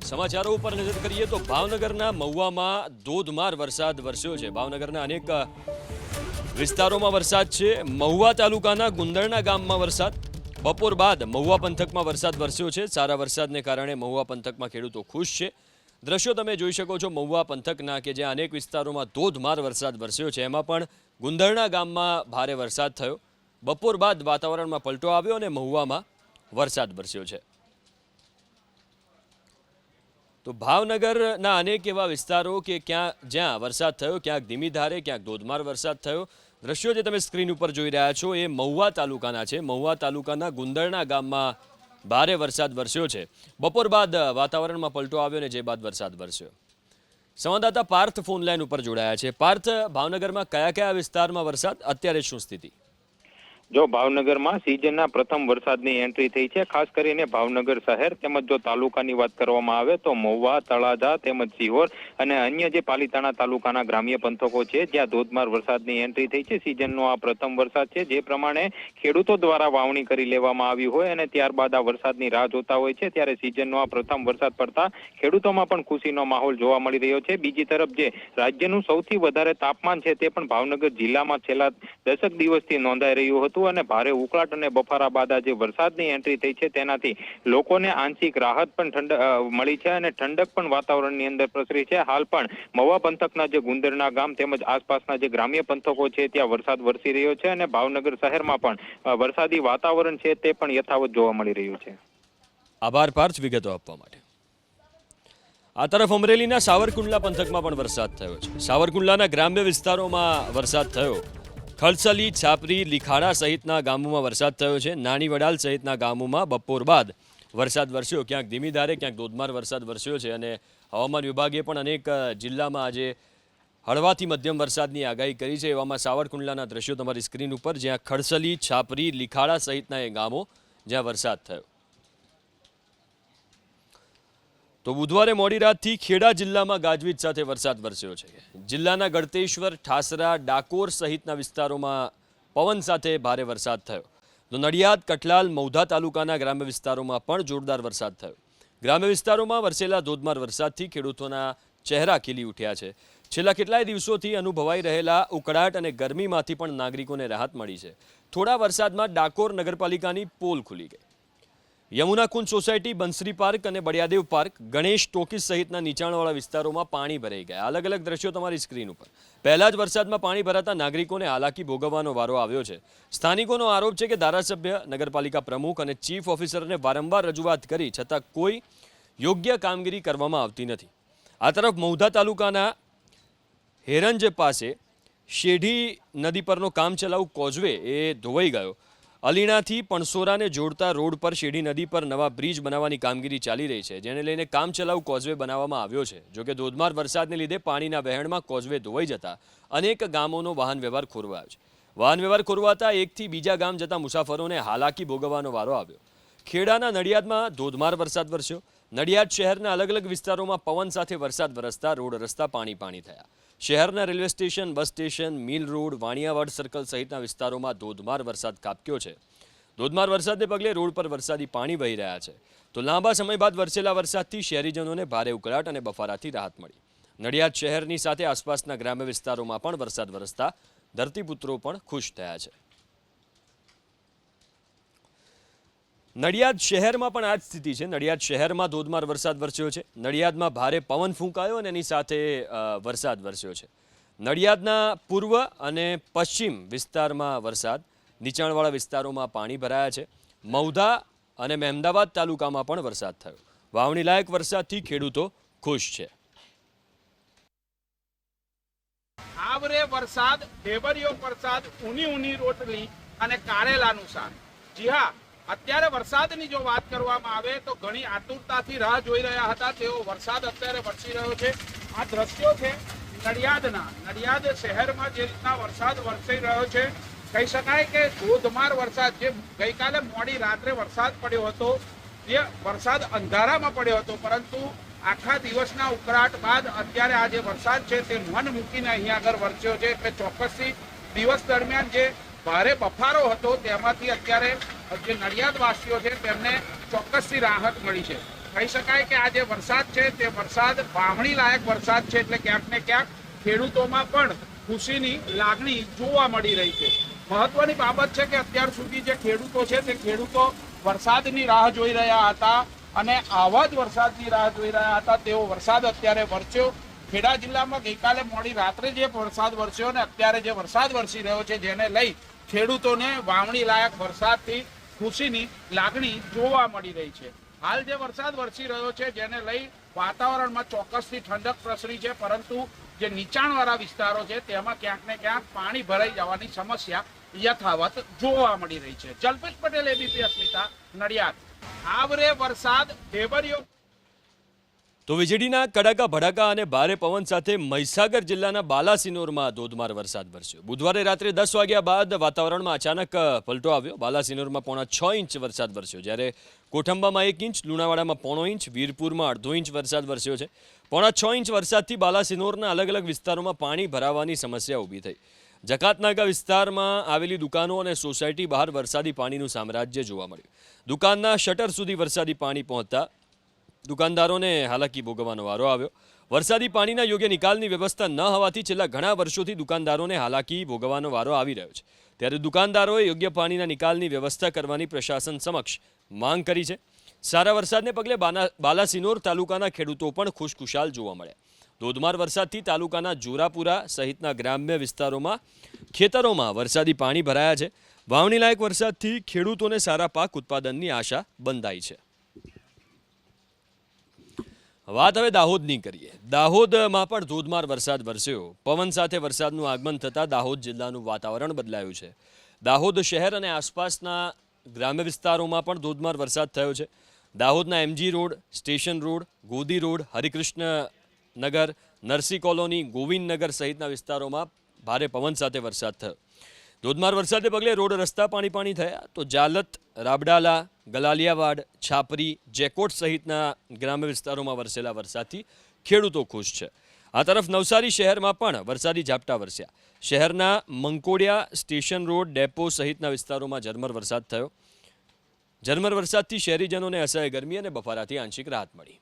સમાચારો ઉપર નજર કરીએ તો ભાવનગરના મહુવામાં ધોધમાર વરસાદ વરસ્યો છે। ભાવનગરના અનેક વિસ્તારોમાં વરસાદ છે। મહુવા તાલુકાના ગુંદરણા ગામમાં વરસાદ, બપોર બાદ મહુવા પંથકમાં વરસાદ વરસ્યો છે। સારા વરસાદને કારણે મહુવા પંથકમાં ખેડૂતો ખુશ છે। દ્રશ્યો તમે જોઈ શકો છો મહુવા પંથકના કે જ્યાં અનેક વિસ્તારોમાં ધોધમાર વરસાદ વરસ્યો છે। એમાં પણ ગુંદરણા ગામમાં ભારે વરસાદ થયો। બપોર બાદ વાતાવરણમાં પલટો આવ્યો અને મહુવામાં વરસાદ વરસ્યો છે। તો ભાવનગરના અનેક એવા વિસ્તારો કે જ્યાં વરસાદ થયો, ક્યાંક ધીમી ધારે, ક્યાંક ધોધમાર વરસાદ થયો। દ્રશ્યો જે તમે સ્ક્રીન ઉપર જોઈ રહ્યા છો એ મહુવા તાલુકાના છે। મહુવા તાલુકાના ગુંદરણા ગામમાં ભારે વરસાદ વરસ્યો છે। બપોર બાદ વાતાવરણમાં પલટો આવ્યો અને જે બાદ વરસાદ વરસ્યો। સંવાદદાતા પાર્થ ફોન લાઈન ઉપર જોડાયા છે। પાર્થ, ભાવનગરમાં કયા કયા વિસ્તારમાં વરસાદ, અત્યારે શું સ્થિતિ? જો ભાવનગરમાં સિઝનના પ્રથમ વરસાદની એન્ટ્રી થઈ છે। ખાસ કરીને ભાવનગર શહેર તેમજ જો તાલુકાની વાત કરવામાં આવે તો મહુવા, તળાજા તેમજ સિહોર અને અન્ય જે પાલીતાણા તાલુકાના ગ્રામ્ય પંથકો છે જ્યાં ધોધમાર વરસાદની એન્ટ્રી થઈ છે। સિઝનનો આ પ્રથમ વરસાદ છે, જે પ્રમાણે ખેડૂતો દ્વારા વાવણી કરી લેવામાં આવી હોય અને ત્યારબાદ આ વરસાદની રાહ જોતા હોય છે, ત્યારે સિઝનનો આ પ્રથમ વરસાદ પડતા ખેડૂતોમાં પણ ખુશીનો માહોલ જોવા મળી રહ્યો છે। બીજી તરફ જે રાજ્યનું સૌથી વધારે તાપમાન છે તે પણ ભાવનગર જિલ્લામાં છેલ્લા 10 દિવસથી નોંધાઈ રહ્યું હતું અને ભારે ઉકળાટ અને બફારા બાદ જે વરસાદની એન્ટ્રી થઈ છે તેનાથી લોકોને આંશિક રાહત પણ મળી છે અને ઠંડક પણ વાતાવરણની અંદર પ્રસરી છે। હાલ પણ મહુવા પંથકના જે ગુંદરણા ગામ તેમજ આસપાસના જે ગ્રામ્ય પંથકો છે ત્યાં વરસાદ વરસી રહ્યો છે અને ભાવનગર શહેરમાં પણ વરસાદી વાતાવરણ છે તે પણ યથાવત જોવા મળી રહ્યું છે। આભાર પાર્થ વિગતો આપવા માટે। આ તરફ અમરેલીના સાવરકુંડલા પંથકમાં પણ વરસાદ થયો છે। સાવરકુંડલાના ગ્રામ્ય વિસ્તારોમાં વરસાદ થયો। ખડસલી, છાપરી, લીખાડા સહિતના ગામોમાં વરસાદ થયો છે। નાની વડાલ સહિતના ગામોમાં બપોર બાદ વરસાદ વરસ્યો। ક્યાંક ધીમી ધારે, ક્યાંક ધોધમાર વરસાદ વરસ્યો છે અને હવામાન વિભાગે પણ અનેક જિલ્લામાં આજે હળવાથી મધ્યમ વરસાદની આગાહી કરી છે। એવામાં સાવરકુંડલાના દ્રશ્યો તમારી સ્ક્રીન ઉપર, જ્યાં ખડસલી, છાપરી, લીખાડા સહિતના એ ગામો જ્યાં વરસાદ થયો। તો બુધવારે મોડી રાતથી ખેડા જિલ્લામાં ગાજવીજ સાથે વરસાદ વરસ્યો છે। જિલ્લાના ગળતેશ્વર, ઠાસરા, ડાકોર સહિતના વિસ્તારોમાં પવન સાથે ભારે વરસાદ થયો। તો નડિયાદ, કઠલાલ, મૌધા તાલુકાના ગ્રામ્ય વિસ્તારોમાં પણ જોરદાર વરસાદ થયો। ગ્રામ્ય વિસ્તારોમાં વરસેલા ધોધમાર વરસાદથી ખેડૂતોના ચહેરા ખીલી ઉઠ્યા છે। છેલ્લા કેટલાય દિવસોથી અનુભવાઈ રહેલા ઉકળાટ અને ગરમીમાંથી પણ નાગરિકોને રાહત મળી છે। થોડા વરસાદમાં ડાકોર નગરપાલિકાની પોલ ખુલી ગઈ। યમુનાકુંજ સોસાયટી, બંસરી પાર્ક અને બળિયાદેવ પાર્ક, ગણેશ ટોકીઝ સહિતના નીચાણવાળા વિસ્તારોમાં પાણી ભરાઈ ગયા। અલગ અલગ દ્રશ્યો તમારી સ્ક્રીન ઉપર। પહેલા જ વરસાદમાં પાણી ભરાતા નાગરિકોને હાલાકી ભોગવવાનો વારો આવ્યો છે। સ્થાનિકોનો આરોપ છે કે ધારાસભ્ય, નગરપાલિકા પ્રમુખ અને ચીફ ઓફિસરને વારંવાર રજૂઆત કરી છતાં કોઈ યોગ્ય કામગીરી કરવામાં આવતી નથી। આ તરફ મૌધા તાલુકાના હેરંજ પાસે શેઢી નદી પરનો કામચલાઉ કોઝવે એ ધોવાઈ ગયો। અલીણાથી પણસોરાને જોડતા રોડ પર શેઢી નદી પર નવા બ્રિજ બનાવવાની કામગીરી ચાલી રહી છે, જેને લઈને કામચલાઉ કોઝવે બનાવવામાં આવ્યો છે। જોકે ધોધમાર વરસાદને લીધે પાણીના વહેણમાં કોઝવે ધોવાઈ જતા અનેક ગામોનો વાહન વ્યવહાર ખોરવાયો છે। વાહન વ્યવહાર ખોરવાતા એકથી બીજા ગામ જતા મુસાફરોને હાલાકી ભોગવવાનો વારો આવ્યો। ખેડાના નડિયાદમાં ધોધમાર વરસાદ વરસ્યો। નડિયાદ શહેરના અલગ અલગ વિસ્તારોમાં પવન સાથે વરસાદ વરસતા રોડ રસ્તા પાણી થયા। શહેરના railway station, bus station, mill road, Vaniyavad circle સહિતના વિસ્તારોમાં ધોધમાર વરસાદ ખાબક્યો છે। ધોધમાર વરસાદને પગલે રોડ પર વરસાદી પાણી વહી રહ્યા છે। તો લાંબા સમય બાદ વરસેલા વરસાદથી શહેરીજનોને ભારે ઉકળાટ અને બફારાથી રાહત મળી। નડિયાદ શહેરની સાથે આસપાસના ગ્રામ્ય વિસ્તારોમાં પણ વરસાદ વરસતા ધરતીપુત્રો પણ ખુશ થયા છે। નડિયાદ શહેરમાં પણ આ જ સ્થિતિ છે। નડિયાદ શહેરમાં ધોધમાર વરસાદ વરસ્યો છે। નડિયાદમાં ભારે પવન ફૂંકાયો અને એની સાથે વરસાદ વરસ્યો છે। નડિયાદના પૂર્વ અને પશ્ચિમ વિસ્તારમાં વરસાદ, નીચાણવાળા વિસ્તારોમાં પાણી ભરાયા છે। મૌધા અને મહેમદાવાદ તાલુકામાં પણ વરસાદ થયો। વાવણી લાયક વરસાદથી ખેડૂતો ખુશ છે। આવરે વરસાદ, ઢેબરિયો વરસાદ, ઊની રોટલી અને કારેલાનું શાક। જી હા, અત્યારે વરસાદની જો વાત કરવામાં આવે તો ઘણી આતુરતાથી રાહ જોઈ રહ્યા હતા તેવો વરસાદ અત્યારે વરસી રહ્યો છે। આ દ્રશ્યો છે નડિયાદના। નડિયાદ શહેરમાં જે રીતના વરસાદ વરસી રહ્યો છે, કહી શકાય કે ધોધમાર વરસાદ, જે ગઈકાલે મોડી રાત્રે વરસાદ પડ્યો હતો, જે વરસાદ અંધારામાં પડ્યો હતો, પરંતુ આખા દિવસના ઉકળાટ બાદ અત્યારે આ જે વરસાદ છે તે મન મૂકીને અહીંયા આગળ વરસ્યો છે। એટલે ચોક્કસથી દિવસ દરમિયાન જે ભારે બફારો હતો તેમાંથી અત્યારે જે નડિયાદવાસીઓ છે તેમને ચોક્કસથી રાહત મળી છે। કહી શકાય કે આ જે વરસાદ છે તે વરસાદ વાવણી લાયક વરસાદ છે, એટલે ક્યાંક ને ક્યાંક ખેડૂતોમાં પણ ખુશીની લાગણી જોવા મળી રહી છે. મહત્વની બાબત છે કે અત્યાર સુધી જે ખેડૂતો છે તે ખેડૂતો વરસાદની રાહ જોઈ રહ્યા હતા અને આવા જ વરસાદની રાહ જોઈ રહ્યા હતા. તેવો વરસાદ અત્યારે વરસ્યો. ખેડા જિલ્લામાં ગઈકાલે મોડી રાત્રે જે વરસાદ વરસ્યો અને અત્યારે જે વરસાદ વરસી રહ્યો છે, જેને લઈ ખેડૂતોને વાવણી લાયક વરસાદથી ખુશીની લાગણી જોવા મળી રહી છે. હાલ જે વરસાદ વરસી રહ્યો છે જેને લઈ વાતાવરણમાં ચોક્કસથી ઠંડક પ્રસરી છે, પરંતુ જે નીચાણવાળા વિસ્તારો છે તેમાં ક્યાંક ને ક્યાંક પાણી ભરાઈ જવાની સમસ્યા યથાવત જોવા મળી રહી છે. જલ્પેશ પટેલ, એબીપી અસ્મિતા, નડિયાદ. આવરે વરસાદ ઢેબરિયો. તો વીજળીના કડાકા ભડાકા અને ભારે પવન સાથે મહીસાગર જિલ્લાના બાલાસિનોરમાં ધોધમાર વરસાદ વરસ્યો. બુધવારે રાત્રે 10 વાગ્યા બાદ વાતાવરણમાં અચાનક પલટો આવ્યો. બાલાસિનોરમાં 6.5 ઇંચ વરસાદ વરસ્યો, જ્યારે કોઠંબામાં 1 ઇંચ, લુણાવાડામાં 0.5 ઇંચ, વીરપુરમાં 1.5 ઇંચ વરસાદ વરસ્યો છે. 6.5 ઇંચ વરસાદથી બાલાસિનોરના અલગ અલગ વિસ્તારોમાં પાણી ભરાવાની સમસ્યા ઊભી થઈ. જકાતનાકા વિસ્તારમાં આવેલી દુકાનો અને સોસાયટી બહાર વરસાદી પાણીનું સામ્રાજ્ય જોવા મળ્યું. દુકાનના શટર સુધી વરસાદી પાણી પહોંચતા દુકાનદારોને હાલાકી ભોગવવાનો વારો આવ્યો. વરસાદી પાણીના યોગ્ય નિકાલની વ્યવસ્થા ન હોવાથી છેલ્લા ઘણા વર્ષોથી દુકાનદારોને હાલાકી ભોગવવાનો વારો આવી રહ્યો છે. ત્યારે દુકાનદારોએ યોગ્ય પાણીના નિકાલની વ્યવસ્થા કરવાની પ્રશાસન સમક્ષ માંગ કરી છે. સારા વરસાદને પગલે બાલાસિનોર તાલુકાના ખેડૂતો પણ ખુશખુશાલ જોવા મળ્યા. ધોધમાર વરસાદથી તાલુકાના જોરાપુરા સહિતના ગ્રામ્ય વિસ્તારોમાં ખેતરોમાં વરસાદી પાણી ભરાયા છે. વાવણી લાયક વરસાદથી ખેડૂતોને સારા પાક ઉત્પાદનની આશા બંધાઈ છે. વાત હવે દાહોદની કરીએ. દાહોદમાં પણ ધોધમાર વરસાદ વરસ્યો. પવન સાથે વરસાદનું આગમન થતાં દાહોદ જિલ્લાનું વાતાવરણ બદલાયું છે. દાહોદ શહેર અને આસપાસના ગ્રામ્ય વિસ્તારોમાં પણ ધોધમાર વરસાદ થયો છે. દાહોદના MG road, station road, Godi road, Harikrishna Nagar, Narsi colony, Govindnagar સહિતના વિસ્તારોમાં ભારે પવન સાથે વરસાદ થયો. ધોધમાર વરસાદને પગલે રોડ રસ્તા પાણી થયા. તો જાલત, રાબડાલા, ગલાલિયાવાડ, છાપરી, જેકોટ સહિતના ગ્રામ્ય વિસ્તારોમાં વરસેલા વરસાદથી ખેડૂતો ખુશ છે. આ તરફ નવસારી શહેરમાં પણ વરસાદી ઝાપટા વરસ્યા. શહેરના મંકોડિયા, સ્ટેશન રોડ, ડેપો સહિતના વિસ્તારોમાં ઝરમર વરસાદ થયો. ઝરમર વરસાદથી શહેરીજનોને અસહ્ય ગરમી અને બફારાથી આંશિક રાહત મળી.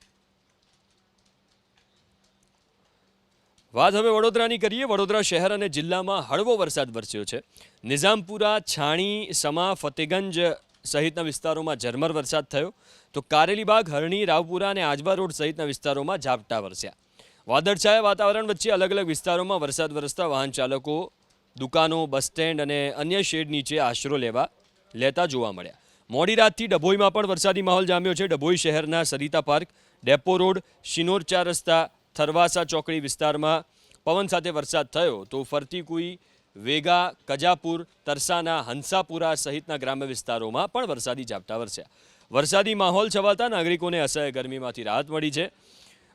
વાત હવે વડોદરાની કરીએ. વડોદરા શહેર અને જિલ્લામાં હળવો વરસાદ વરસ્યો છે. નિઝામપુરા, છાણી, સમા, ફતેગંજ સહિતના વિસ્તારોમાં ઝરમર વરસાદ થયો. તો કારેલીબાગ, હરણી, રાવપુરા અને આજવા રોડ સહિતના વિસ્તારોમાં ઝાપટા વરસ્યા. વાદળછાયા વાતાવરણ વચ્ચે અલગ અલગ વિસ્તારોમાં વરસાદ વરસતા વાહન ચાલકો દુકાનો, બસ સ્ટેન્ડ અને અન્ય શેડ નીચે આશરો લેતા જોવા મળ્યા. મોડી રાતથી ડભોઈમાં પણ વરસાદી માહોલ જામ્યો છે. ડભોઈ શહેરના Sarita park, depot road, Shinor 4 રસ્તા, થરવાસા ચોકડી વિસ્તારમાં પવન સાથે વરસાદ થયો. તો ફરતીકુઈ, વેગા, કજાપુર, તરસાના, હંસાપુરા સહિતના ગ્રામ્ય વિસ્તારોમાં પણ વરસાદી ઝાપટા વરસ્યા. વરસાદી માહોલ છવાતા નાગરિકોને અસહ્ય ગરમીમાંથી રાહત મળી છે,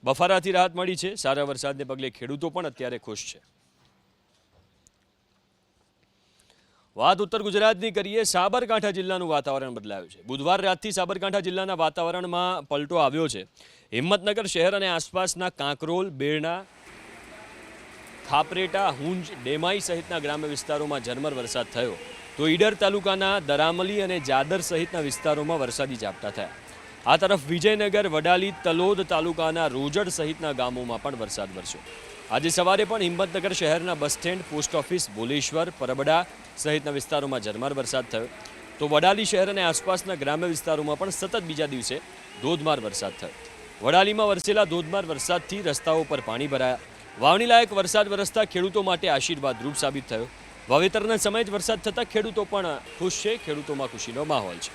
બફારાથી રાહત મળી છે. સારા વરસાદને પગલે ખેડૂતો પણ અત્યારે ખુશ છે. વાત ઉત્તર ગુજરાતની કરીએ. સાબરકાંઠા જિલ્લાનું વાતાવરણ બદલાયું છે. બુધવાર રાતથી સાબરકાંઠા જિલ્લાના વાતાવરણમાં પલટો આવ્યો છે. હિંમતનગર શહેર અને આસપાસના કાંકરોલ, બેરણા, ખાપરેટા, હુંજ, ડેમાઈ સહિતના ગ્રામ્ય વિસ્તારોમાં ઝરમર વરસાદ થયો. તો ઈડર તાલુકાના દરામલી અને જાદર સહિતના વિસ્તારોમાં વરસાદી ઝાપટા થયા. આ તરફ વિજયનગર, વડાલી, તલોદ તાલુકાના રોજડ સહિતના ગામોમાં પણ વરસાદ વરસ્યો. આજે સવારે પણ હિંમતનગર શહેરના બસ સ્ટેન્ડ, પોસ્ટ ઓફિસ, બોલેશ્વર, પરબડા સહિતના વિસ્તારોમાં ઝરમર વરસાદ થયો. તો વડાલી શહેર અને આસપાસના ગ્રામ્ય વિસ્તારોમાં પણ સતત બીજા દિવસે ધોધમાર વરસાદ થયો. વડાલીમાં વરસેલા ધોધમાર વરસાદથી રસ્તાઓ પર પાણી ભરાયા. વાવણી લાયક વરસાદ વરસતા ખેડૂતો માટે આશીર્વાદરૂપ સાબિત થયો. વાવેતરના સમયે જ વરસાદ થતાં ખેડૂતો પણ ખુશ છે. ખેડૂતોમાં ખુશીનો માહોલ છે.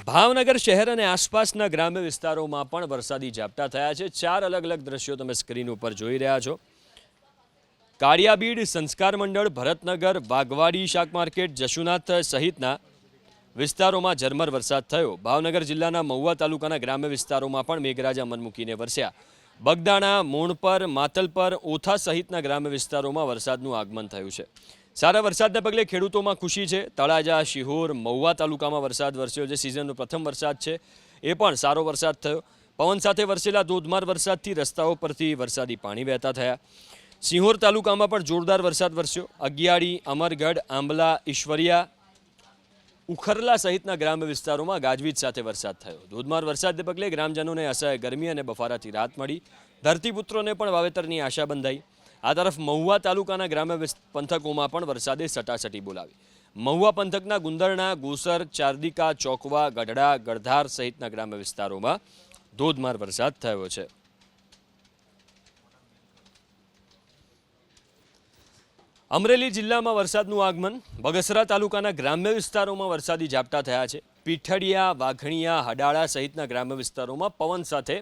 ભાવનગર શહેર અને આસપાસના ગ્રામ્ય વિસ્તારોમાં પણ વરસાદી ઝાપટા થયા છે. 4 અલગ અલગ દ્રશ્યો તમે સ્ક્રીન ઉપર જોઈ રહ્યા છો. કાળિયાબીડ, સંસ્કાર મંડળ, ભરતનગર, વાઘવાડી શાક માર્કેટ, જશુનાથ સહિતના વિસ્તારોમાં ઝરમર વરસાદ થયો. ભાવનગર જિલ્લાના મહુવા તાલુકાના ગ્રામ્ય વિસ્તારોમાં પણ મેઘરાજા મન મૂકીને વરસ્યા. બગદાણા, મોણપર, માતલપર, ઓથા સહિતના ગ્રામ્ય વિસ્તારોમાં વરસાદનું આગમન થયું છે. સારા વરસાદને પગલે ખેડૂતોમાં ખુશી છે. તળાજા, શિહોર, મહુવા તાલુકામાં વરસાદ વરસ્યો છે. સિઝનનો પ્રથમ વરસાદ છે, એ પણ સારો વરસાદ થયો. પવન સાથે વરસેલા ધોધમાર વરસાદથી રસ્તાઓ પરથી વરસાદી પાણી વહેતા થયા. સિહોર તાલુકામાં પણ જોરદાર વરસાદ વરસ્યો. અગિયાળી, અમરગઢ, આંબલા, ઈશ્વરિયા, ઉખરલા સહિતના ગ્રામ્ય વિસ્તારોમાં ગાજવીજ સાથે વરસાદ થયો. ધોધમાર વરસાદને પગલે ગ્રામજનોને અસહ્ય ગરમી અને બફારાથી રાહત મળી. ધરતીપુત્રોને પણ વાવેતરની આશા બંધાઈ. આ તરફ મહુવા તાલુકાના ગ્રામ્ય પંથકોમાં પણ વરસાદે સટાસટી બોલાવી. મહુવા પંથકના ગુંદરણા, ગોસર, ચારદીકા, ચોકવા, ગઢડા, ગળધાર સહિતના ગ્રામ્ય વિસ્તારોમાં ધોધમાર વરસાદ થયો છે. અમરેલી જિલ્લામાં વરસાદનું આગમન. બગસરા તાલુકાના ગ્રામ્ય વિસ્તારોમાં વરસાદી ઝાપટા થયા છે. પીઠડિયા, વાઘણિયા, હડાળા સહિતના ગ્રામ્ય વિસ્તારોમાં પવન સાથે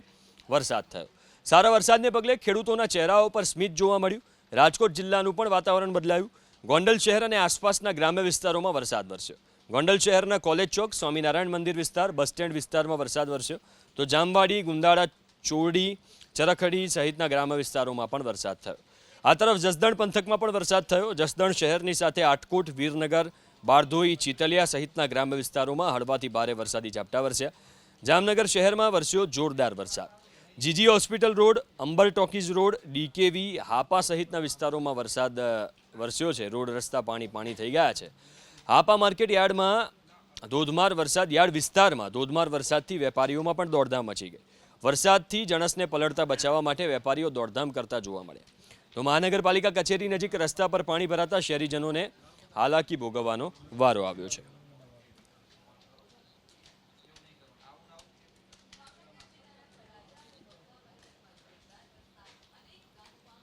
વરસાદ થયો. સારા વરસાદને પગલે ખેડૂતોના ચહેરાઓ પર સ્મિત જોવા મળ્યું. રાજકોટ જિલ્લાનું પણ વાતાવરણ બદલાયું. ગોંડલ શહેર અને આસપાસના ગ્રામ્ય વિસ્તારોમાં વરસાદ વરસ્યો. ગોંડલ શહેરના કોલેજ ચોક, સ્વામિનારાયણ મંદિર વિસ્તાર, બસ સ્ટેન્ડ વિસ્તારમાં વરસાદ વરસ્યો. તો જામવાડી, ગુંદાળા, ચોરડી, ચરખડી સહિતના ગ્રામ્ય વિસ્તારોમાં પણ વરસાદ થયો. આ તરફ જસદણ પંથકમાં પણ વરસાદ થયો. જસદણ શહેરની સાથે આટકોટ, વીરનગર, બારધોઈ, ચીતલિયા સહિતના ગ્રામ્ય વિસ્તારોમાં હળવાથી ભારે વરસાદી ઝાપટા વરસ્યા. જામનગર શહેરમાં વરસ્યો જોરદાર વરસાદ. GG hospital road, Amber talkies road, DKV, Hapa સહિતના વિસ્તારોમાં વરસાદ વરસ્યો છે. રોડ રસ્તા પાણી થઈ ગયા છે. હાપા માર્કેટ યાર્ડમાં ધોધમાર વરસાદ, યાર્ડ વિસ્તારમાં ધોધમાર વરસાદથી વેપારીઓમાં પણ દોડધામ મચી ગઈ. વરસાદથી જણસને પલળતા બચાવવા માટે વેપારીઓ દોડધામ કરતા જોવા મળ્યા. તો મહાનગરપાલિકા કચેરી નજીક રસ્તા પર પાણી ભરાતા શહેરીજનોને હાલાકી ભોગવવાનો વારો આવ્યો છે.